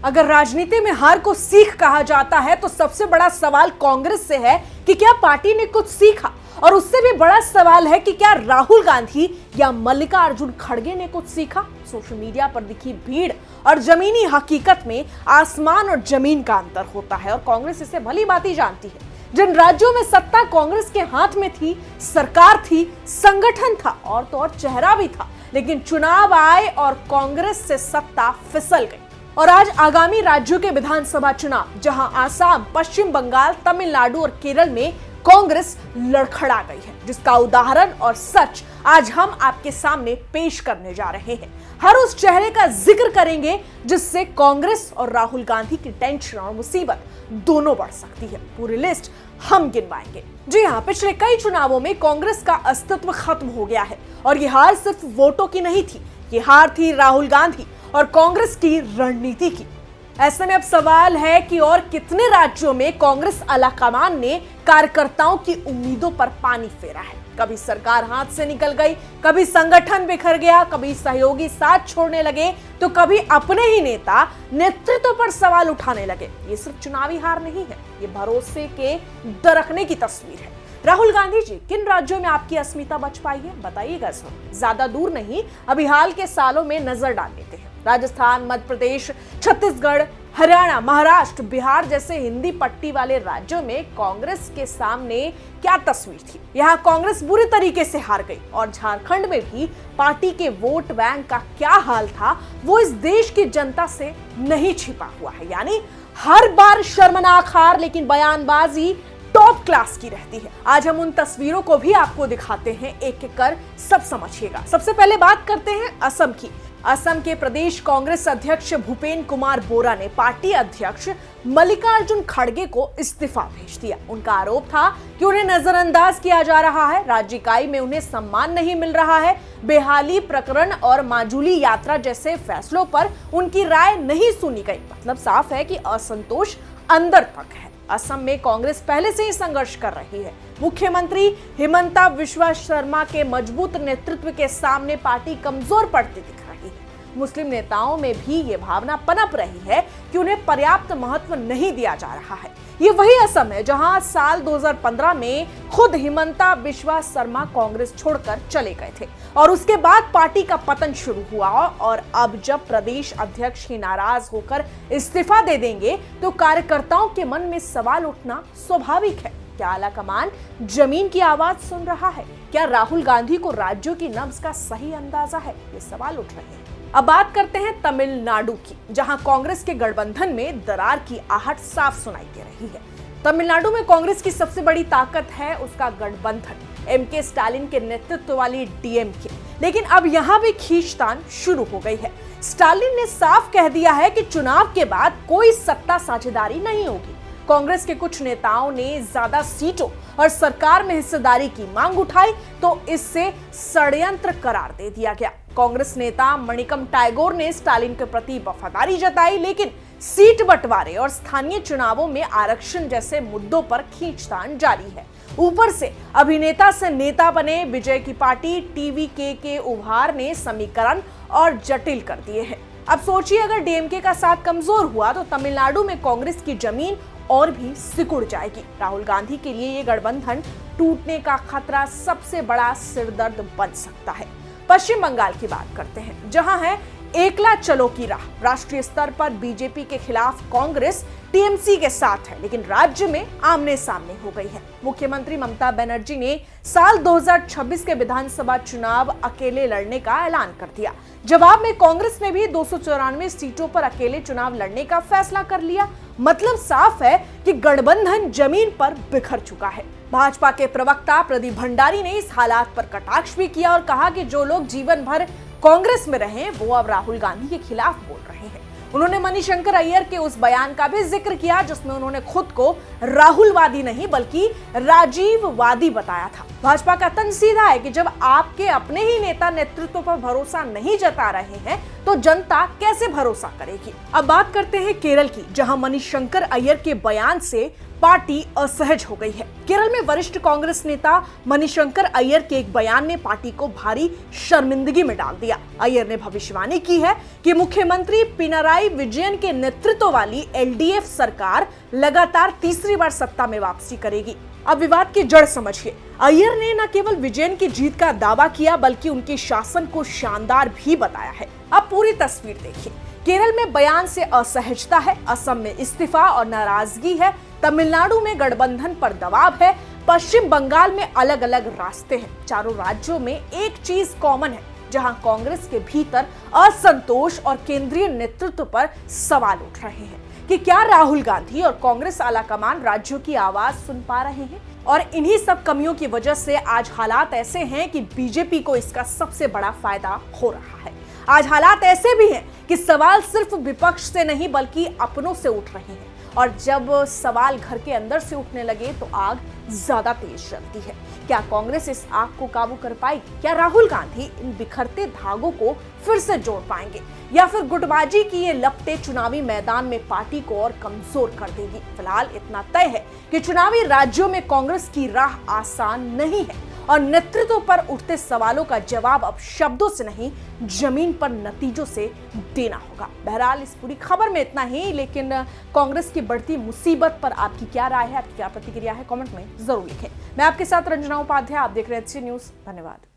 अगर राजनीति में हार को सीख कहा जाता है तो सबसे बड़ा सवाल कांग्रेस से है कि क्या पार्टी ने कुछ सीखा, और उससे भी बड़ा सवाल है कि क्या राहुल गांधी या मल्लिकार्जुन खड़गे ने कुछ सीखा। सोशल मीडिया पर दिखी भीड़ और जमीनी हकीकत में आसमान और जमीन का अंतर होता है और कांग्रेस इसे भली भांति जानती है। जिन राज्यों में सत्ता कांग्रेस के हाथ में थी, सरकार थी, संगठन था और तो और चेहरा भी था, लेकिन चुनाव आए और कांग्रेस से सत्ता फिसल गई। और आज आगामी राज्यों के विधानसभा चुनाव, जहां आसाम, पश्चिम बंगाल, तमिलनाडु और केरल में कांग्रेस लड़खड़ा गई है, जिसका उदाहरण और सच आज हम आपके सामने पेश करने जा रहे हैं। हर उस चेहरे का जिक्र करेंगे जिससे कांग्रेस और राहुल गांधी की टेंशन और मुसीबत दोनों बढ़ सकती है। पूरी लिस्ट हम गिनवाएंगे। जी हाँ, पिछले कई चुनावों में कांग्रेस का अस्तित्व खत्म हो गया है और ये हार सिर्फ वोटों की नहीं थी, ये हार थी राहुल गांधी और कांग्रेस की रणनीति की। ऐसे में अब सवाल है कि और कितने राज्यों में कांग्रेस आलाकमान ने कार्यकर्ताओं की उम्मीदों पर पानी फेरा है। कभी सरकार हाथ से निकल गई, कभी संगठन बिखर गया, कभी सहयोगी साथ छोड़ने लगे, तो कभी अपने ही नेता नेतृत्व पर सवाल उठाने लगे। ये सिर्फ चुनावी हार नहीं है, ये भरोसे के दरकने की तस्वीर है। राहुल गांधी जी, किन राज्यों में आपकी अस्मिता बच पाई है, बताइएगा। ज्यादा दूर नहीं, अभी हाल के सालों में नजर डाल लेते हैं। राजस्थान, मध्य प्रदेश, छत्तीसगढ़, हरियाणा, महाराष्ट्र, बिहार जैसे हिंदी पट्टी वाले राज्यों में कांग्रेस के सामने क्या तस्वीर थी। यहाँ कांग्रेस बुरी तरीके से हार गई और झारखंड में भी पार्टी के वोट बैंक का क्या हाल था वो इस देश की जनता से नहीं छिपा हुआ है। यानी हर बार शर्मनाक हार, लेकिन बयानबाजी टॉप क्लास की रहती है। आज हम उन तस्वीरों को भी आपको दिखाते हैं, एक एक कर सब समझिएगा। सबसे पहले बात करते हैं असम की। असम के प्रदेश कांग्रेस अध्यक्ष भूपेन कुमार बोरा ने पार्टी अध्यक्ष मल्लिकार्जुन खड़गे को इस्तीफा भेज दिया। उनका आरोप था कि उन्हें नजरअंदाज किया जा रहा है, राज्य इकाई में उन्हें सम्मान नहीं मिल रहा है, बेहाली प्रकरण और माजुली यात्रा जैसे फैसलों पर उनकी राय नहीं सुनी गई। मतलब साफ है कि असंतोष अंदर तक है। असम में कांग्रेस पहले से ही संघर्ष कर रही है। मुख्यमंत्री हिमंता बिस्वा शर्मा के मजबूत नेतृत्व के सामने पार्टी कमजोर पड़ती दिख रही है। मुस्लिम नेताओं में भी ये भावना पनप रही है कि उन्हें पर्याप्त महत्व नहीं दिया जा रहा है। ये वही असम है जहां साल 2015 में खुद हिमंता बिस्वा शर्मा कांग्रेस छोड़कर चले गए थे और उसके बाद पार्टी का पतन शुरू हुआ। और अब जब प्रदेश अध्यक्ष ही नाराज होकर इस्तीफा दे देंगे तो कार्यकर्ताओं के मन में सवाल उठना स्वाभाविक है। क्या आलाकमान जमीन की आवाज सुन रहा है? क्या राहुल गांधी को राज्यों की नब्ज का सही अंदाजा है? ये सवाल उठ रहे हैं। अब बात करते हैं तमिलनाडु की, जहां कांग्रेस के गठबंधन में दरार की आहट साफ सुनाई दे रही है। तमिलनाडु में कांग्रेस की सबसे बड़ी ताकत है उसका गठबंधन, एमके स्टालिन के नेतृत्व वाली डीएमके। लेकिन अब यहां भी खींचतान शुरू हो गई है। स्टालिन ने साफ कह दिया है कि चुनाव के बाद कोई सत्ता साझेदारी नहीं होगी। कांग्रेस के कुछ नेताओं ने ज्यादा सीटों और सरकार में हिस्सेदारी की मांग उठाई तो इससे षड्यंत्र करार दे दिया गया। कांग्रेस नेता मणिकम टैगोर ने स्टालिन के प्रति वफादारी जताई, लेकिन सीट बंटवारे और स्थानीय चुनावों में आरक्षण जैसे मुद्दों पर खींचतान जारी है। ऊपर से अभिनेता से नेता बने विजय की पार्टी टीवीके के उभार ने समीकरण और जटिल कर दिए हैं। अब सोचिए, अगर डीएमके का साथ कमजोर हुआ तो तमिलनाडु में कांग्रेस की जमीन और भी सिकुड़ जाएगी। राहुल गांधी के लिए ये गठबंधन टूटने का खतरा सबसे बड़ा सिरदर्द बन सकता है। पश्चिम बंगाल की बात करते हैं, जहां है एकला चलो की राह। राष्ट्रीय स्तर पर बीजेपी के खिलाफ कांग्रेस टीएमसी के साथ है, लेकिन राज्य में आमने सामने हो गई है। मुख्यमंत्री ममता बनर्जी ने साल 2026 के विधानसभा चुनाव अकेले लड़ने का ऐलान कर दिया। जवाब में कांग्रेस ने भी 294 सीटों पर अकेले चुनाव लड़ने का फैसला कर लिया। मतलब साफ है कि गठबंधन जमीन पर बिखर चुका है। भाजपा के प्रवक्ता प्रदीप भंडारी ने इस हालात पर कटाक्ष भी किया और कहा कि जो लोग जीवन भर कांग्रेस में रहे वो अब राहुल गांधी के खिलाफ बोल रहे हैं। उन्होंने मणिशंकर अय्यर के उस बयान का भी जिक्र किया जिसमें उन्होंने खुद को राहुलवादी नहीं बल्कि राजीववादी बताया था। भाजपा का तंज सीधा है कि जब आपके अपने ही नेता नेतृत्व पर भरोसा नहीं जता रहे हैं तो जनता कैसे भरोसा करेगी। अब बात करते हैं केरल की, जहां मणिशंकर अय्यर के बयान से पार्टी असहज हो गई है। केरल में वरिष्ठ कांग्रेस नेता मणिशंकर अय्यर के एक बयान ने पार्टी को भारी शर्मिंदगी में डाल दिया। अय्यर ने भविष्यवाणी की है कि मुख्यमंत्री पिनराई विजयन के नेतृत्व वाली एलडीएफ सरकार लगातार तीसरी बार सत्ता में वापसी करेगी। अब विवाद की जड़ समझिए। अय्यर ने न केवल विजयन की जीत का दावा किया बल्कि उनके शासन को शानदार भी बताया है। अब पूरी तस्वीर देखिए। केरल में बयान से असहजता है, असम में इस्तीफा और नाराजगी है, तमिलनाडु में गठबंधन पर दबाव है, पश्चिम बंगाल में अलग अलग रास्ते हैं। चारों राज्यों में एक चीज कॉमन है, जहां कांग्रेस के भीतर असंतोष और केंद्रीय नेतृत्व पर सवाल उठ रहे हैं कि क्या राहुल गांधी और कांग्रेस आलाकमान राज्यों की आवाज सुन पा रहे हैं। और इन्हीं सब कमियों की वजह से आज हालात ऐसे हैं कि बीजेपी को इसका सबसे बड़ा फायदा हो रहा है। आज हालात ऐसे भी हैं कि सवाल सिर्फ विपक्ष से नहीं बल्कि अपनों से उठ रहे हैं, और जब सवाल घर के अंदर से उठने लगे तो आग ज्यादा तेज चलती है। क्या कांग्रेस इस आग को काबू कर पाएगी? क्या राहुल गांधी इन बिखरते धागों को फिर से जोड़ पाएंगे, या फिर गुटबाजी की ये लपटें चुनावी मैदान में पार्टी को और कमजोर कर देगी? फिलहाल इतना तय है कि चुनावी राज्यों में कांग्रेस की राह आसान नहीं है और नेतृत्व पर उठते सवालों का जवाब अब शब्दों से नहीं, जमीन पर नतीजों से देना होगा। बहरहाल इस पूरी खबर में इतना ही, लेकिन कांग्रेस की बढ़ती मुसीबत पर आपकी क्या राय है, आपकी क्या प्रतिक्रिया है, कमेंट में जरूर लिखें। मैं आपके साथ रंजना उपाध्याय, आप देख रहे हैं HC न्यूज़। धन्यवाद।